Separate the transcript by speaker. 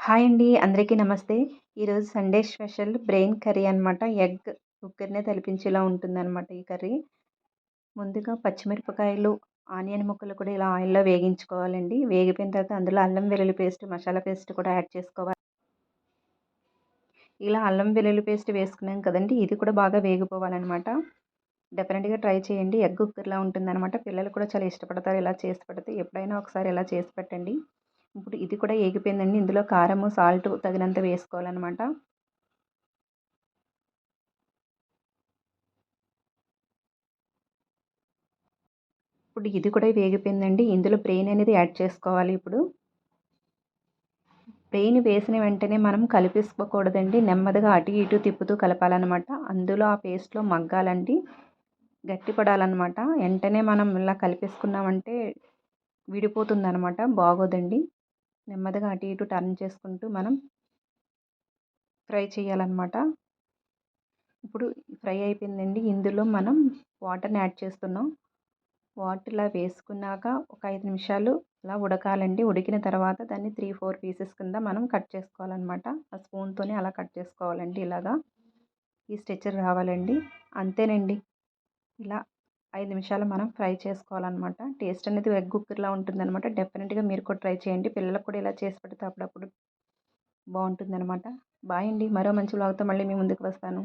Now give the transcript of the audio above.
Speaker 1: Hi అండి. అందరికీ నమస్తే. ఈరోజు సండే స్పెషల్ బ్రెయిన్ కర్రీ అనమాట. ఎగ్ ఉక్కరినే తలిపించేలా ఉంటుందనమాట ఈ కర్రీ. ముందుగా పచ్చిమిరపకాయలు, ఆనియన్ ముక్కలు కూడా ఇలా ఆయిల్‌లో వేగించుకోవాలండి. వేగిపోయిన తర్వాత అందులో అల్లం వెల్లుల్లి పేస్ట్, మసాలా పేస్ట్ కూడా యాడ్ చేసుకోవాలి. ఇలా అల్లం వెల్లుల్లి పేస్ట్ వేసుకున్నాం కదండీ! ఇది కూడా బాగా వేగిపోవాలనమాట. డెఫినెట్‌గా ట్రై చేయండి. ఎగ్ ఉక్కర్లా ఉంటుందనమాట. పిల్లలు కూడా చాలా ఇష్టపడతారు ఇలా చేసి పెడితే. ఎప్పుడైనా ఒకసారి ఇలా చేసి పెట్టండి. ఇప్పుడు ఇది కూడా ఏగిపోయిందండి. ఇందులో కారము, సాల్ట్ తగినంత వేసుకోవాలనమాట. ఇప్పుడు ఇది కూడా వేగిపోయిందండి. ఇందులో బ్రెయిన్ అనేది యాడ్ చేసుకోవాలి ఇప్పుడు. బ్రెయిన్ వేసిన వెంటనే మనం కలిపేసుకోకూడదండి. నెమ్మదిగా అటు ఇటు తిప్పుతూ కలపాలనమాట. అందులో ఆ పేస్ట్‌లో మగ్గాలండి. గట్టిపడాలనమాట. వెంటనే మనం ఇలా కలిపేసుకున్నామంటే విడిపోతుందనమాట. బాగోదండి. నెమ్మదిగా అటు ఇటు టర్న్ చేసుకుంటూ మనం ఫ్రై చేయాలనమాట. ఇప్పుడు ఫ్రై అయిపోయిందండి. ఇందులో మనం వాటర్‌ని యాడ్ చేస్తున్నాం. వాటర్ ఇలా వేసుకున్నాక ఒక 5 నిమిషాలు అలా ఉడకాలండి. ఉడికిన తర్వాత దాన్ని 3, 4 పీసెస్ కింద మనం కట్ చేసుకోవాలనమాట. ఆ స్పూన్‌తోనే అలా కట్ చేసుకోవాలండి ఇలాగా. ఈ స్ట్రక్చర్ రావాలండి. అంతేనండి. ఇలా 5 నిమిషాలు మనం ఫ్రై చేసుకోవాలనమాట. టేస్ట్ అనేది ఎగ్ కుక్కర్‌లా ఉంటుందనమాట. డెఫినిట్‌గా మీరు కూడా ట్రై చేయండి. పిల్లలకు కూడా ఇలా చేసి పెడితే అప్పుడప్పుడు బావుంటుందనమాట. బాయ్ అండి. మరో మంచి వ్లాగ్‌తో మళ్ళీ మీ ముందుకు వస్తాను.